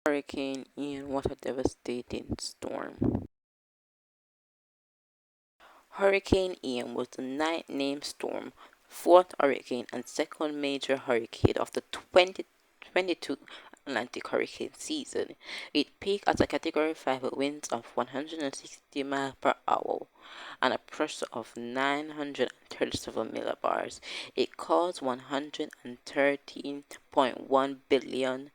Hurricane Ian was a devastating storm. Hurricane Ian was the ninth named storm, fourth hurricane, and second major hurricane of the 2022 Atlantic hurricane season. It peaked at a Category 5 with winds of 160 miles per hour and a pressure of 937 millibars. It caused 113.1 billion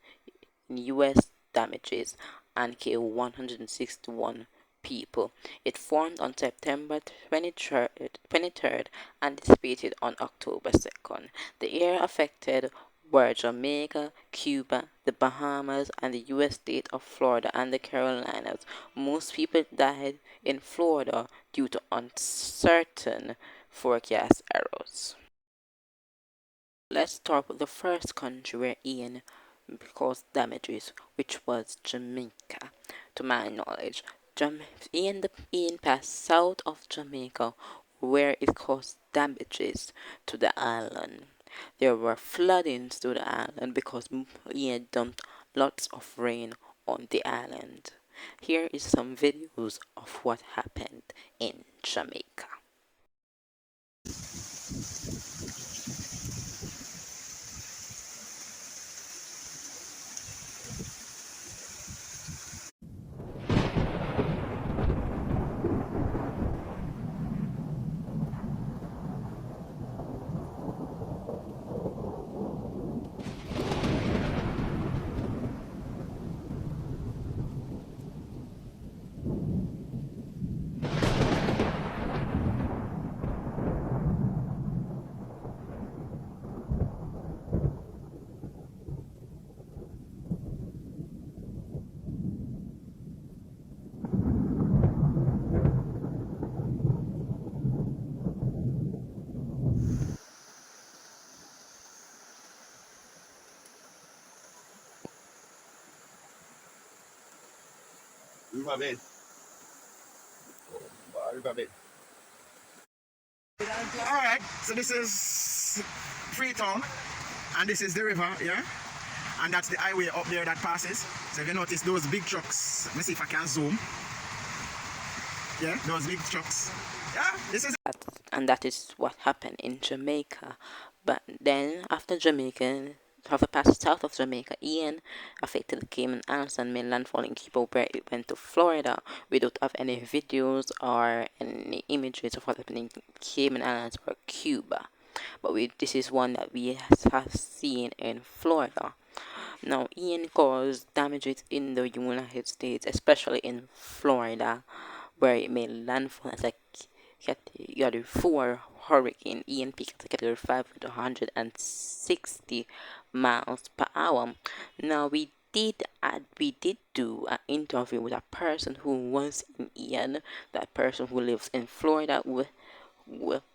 in US damages and killed 161 people. It formed on September 23rd and dissipated on October 2nd. The area affected were Jamaica, Cuba, the Bahamas, and the U.S. state of Florida and the Carolinas. Most people died in Florida due to uncertain forecast errors. Let's start with the first country where Ian caused damages, which was Jamaica. To my knowledge, Ian passed south of Jamaica, where it caused damages to the island. There were floodings to the island because Ian dumped lots of rain on the island. Here is some videos of what happened in Jamaica. Riverbed. Riverbed. All right, so this is Freetown, and this is the river, yeah? And that's the highway up there that passes. So if you notice those big trucks, let me see if I can zoom. Yeah, those big trucks. Yeah, this is. And that is what happened in Jamaica. But then, after Jamaica, after passing south of Jamaica, Ian affected the Cayman Islands and made landfall in Cuba, where it went to Florida. We don't have any videos or any images of what happened in Cayman Islands or Cuba. But this is one that we have seen in Florida. Now, Ian caused damages in the United States, especially in Florida, where it made landfall as a Category 4 hurricane. Ian peaked at Category 5 with 160 miles per hour. Now, we did do an interview with a person who was in Ian, that person who lives in Florida, who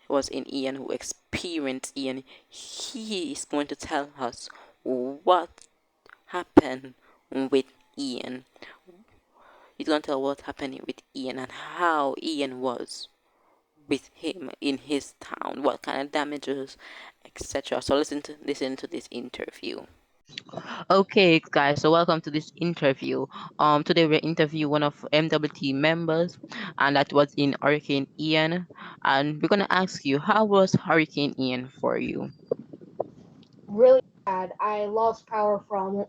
was in Ian, who experienced Ian. He is going to tell us what happened with Ian. He's going to tell what happened with Ian and how Ian was with him in his town, what kind of damages, etc. So listen to this interview. Okay, guys, so welcome to this interview. Today we interview one of MWT members, and that was in Hurricane Ian. And we're gonna ask you, how was Hurricane Ian for you? Really bad. I lost power from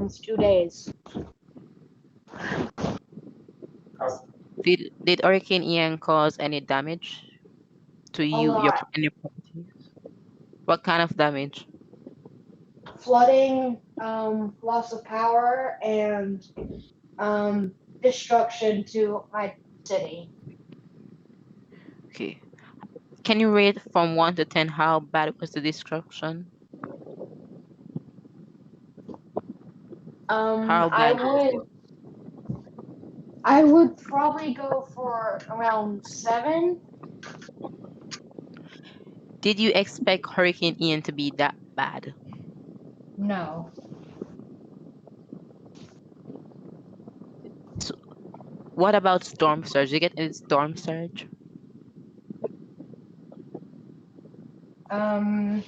2 days. Did Hurricane Ian cause any damage to A you, lot. any property? What kind of damage? Flooding, loss of power, and destruction to my city. Okay. Can you rate from 1 to 10 how bad was the destruction? Um, How I bad was would it? I would probably go for around 7. Did you expect Hurricane Ian to be that bad? No. So, what about storm surge? Did you get any storm surge? Um,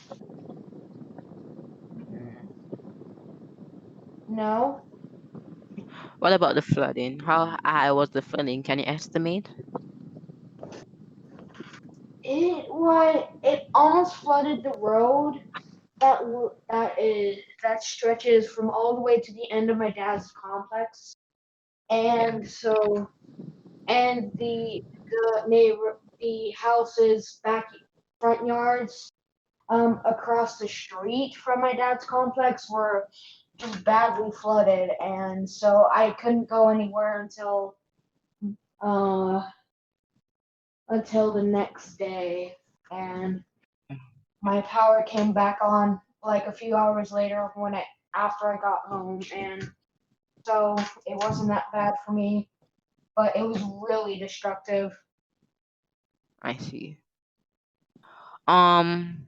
No. What about the flooding? How high was the flooding? Can you estimate? It almost flooded the road that stretches from all the way to the end of my dad's complex, Yeah. and so and the houses back front yards across the street from my dad's complex were just badly flooded, and so I couldn't go anywhere uh until the next day, and my power came back on like a few hours later after I got home, and so it wasn't that bad for me, but it was really destructive. I see. Um,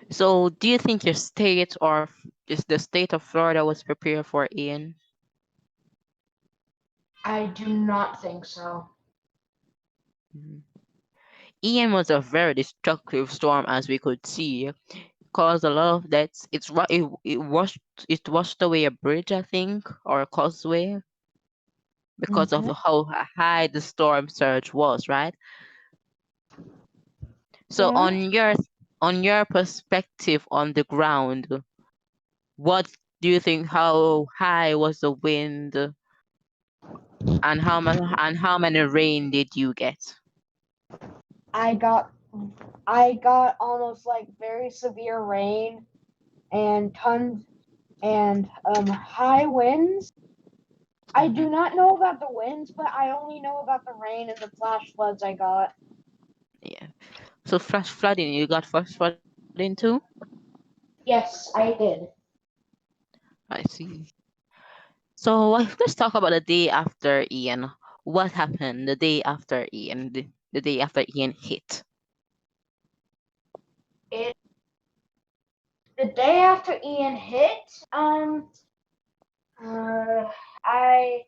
so do you think your state or is the state of Florida was prepared for Ian? I do not think so. Mhm. Ian was a very destructive storm, as we could see. Caused a lot of deaths. It washed away a bridge, I think, or a causeway because of Mm-hmm. how high the storm surge was, right? So Yeah. on your perspective on the ground, what do you think? How high was the wind, and how many rain did you get? I got I got almost like very severe rain and tons and high winds. I Hmm. do not know about the winds, but I only know about the rain and the flash floods I got. Yeah. So flash flooding, you got flash flooding too? Yes, I did. I see. So let's talk about the day after Ian. What happened the day after Ian? The day after Ian hit. It the day after Ian hit, uh, I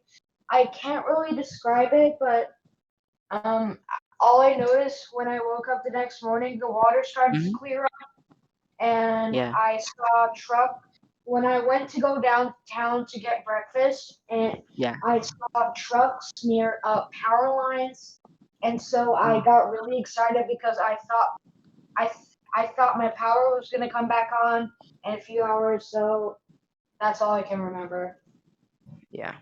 I can't really describe it, but um, all I noticed when I woke up the next morning, the water started to Hmm. clear up, and Yeah. I saw a truck. When I went to go downtown to get breakfast, and Yeah. I saw trucks near power lines, and so I Mm. got really excited because I I thought my power was gonna come back on in a few hours. So that's all I can remember. Yeah.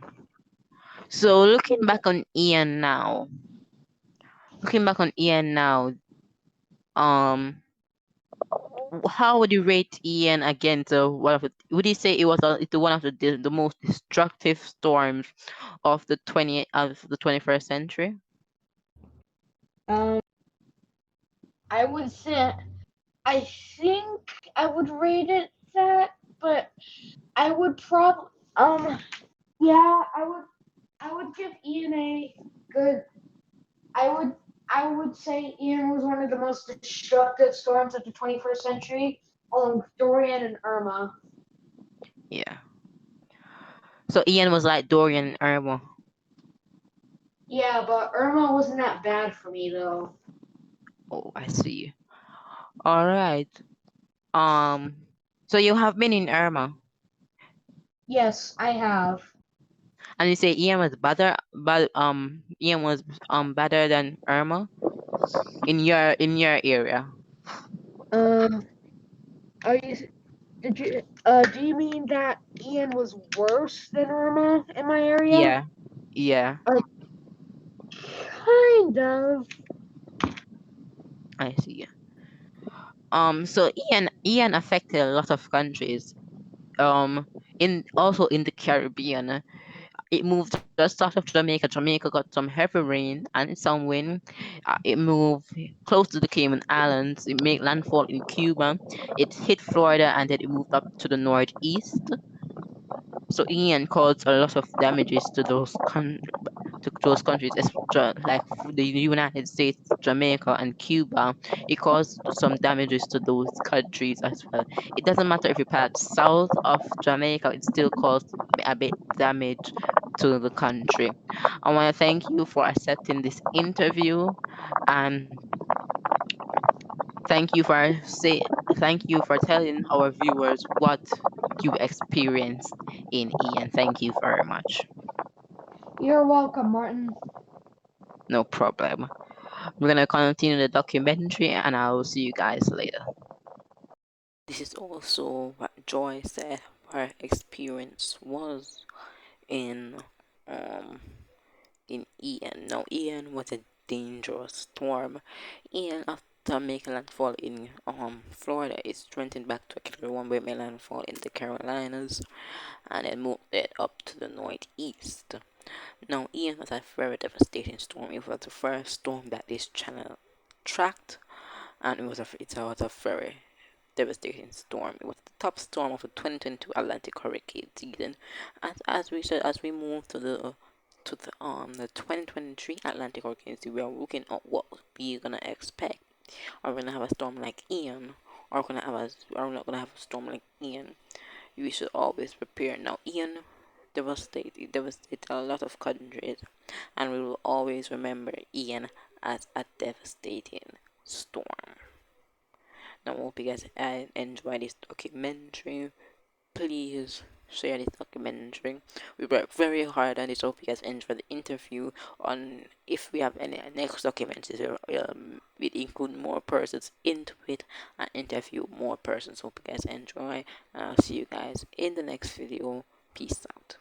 So looking back on Ian now, um, how would you rate Ian against one of the? Would you say it was one of the most destructive storms of the 21st century? Um, I would say I think I would rate it that, but I would probably yeah, I would give Ian a good. I would I would say Ian was one of the most destructive storms of the 21st century, along with Dorian and Irma. Yeah. So Ian was like Dorian and Irma. Yeah, but Irma wasn't that bad for me though. Oh, I see. All right. Um. So you have been in Irma, Yes, I have. and you say Ian was better than Irma in your area. Um, are you did you do you mean that Ian was worse than Irma in my area? Yeah. Yeah. Kind of. I see. So Ian affected a lot of countries. In the Caribbean. It moved just south of Jamaica. Jamaica got some heavy rain and some wind. It moved close to the Cayman Islands. It made landfall in Cuba. It hit Florida and then it moved up to the northeast. So Ian caused a lot of damages to those countries, like the United States, Jamaica, and Cuba. It caused some damages to those countries as well. It doesn't matter if you pass south of Jamaica; it still caused a bit damage to the country. I want to thank you for accepting this interview, and thank you for thank you for telling our viewers what you experienced in Ian. Thank you very much. You're welcome, Martin. No problem. We're gonna continue the documentary, and I will see you guys later. This is also what Joy said her experience was in um in Ian. Now Ian was a dangerous storm. Ian, after making landfall in Florida, is strengthened back to a category 1 where made landfall in the Carolinas and then moved it up to the northeast. Now Ian was a very devastating storm. It was the first storm that this channel tracked, and it was a very devastating storm. It was the top storm of the 2022 Atlantic hurricane season. As we said, as we move to the 2023 Atlantic hurricane season, we are looking at what we're gonna expect. Are we gonna have a storm like Ian? Or are we not gonna have a storm like Ian? We should always prepare. Now Ian devastated a lot of countries, and we will always remember Ian as a devastating storm. Now, I hope you guys enjoy this documentary. Please share this documentary. We work very hard on this. Hope you guys enjoy the interview. On if we have any next documentaries, we'll include more persons into it and interview more persons. Hope you guys enjoy. And I'll see you guys in the next video. Peace out.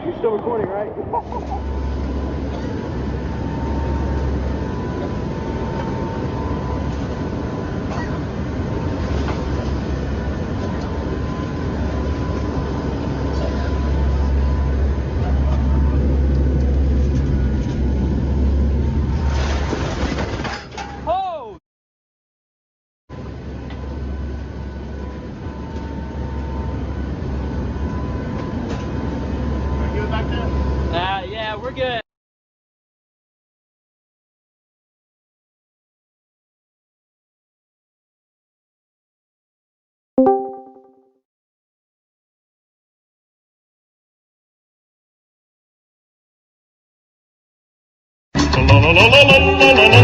You're still recording, right? Yeah, we're good. La la la la la la la.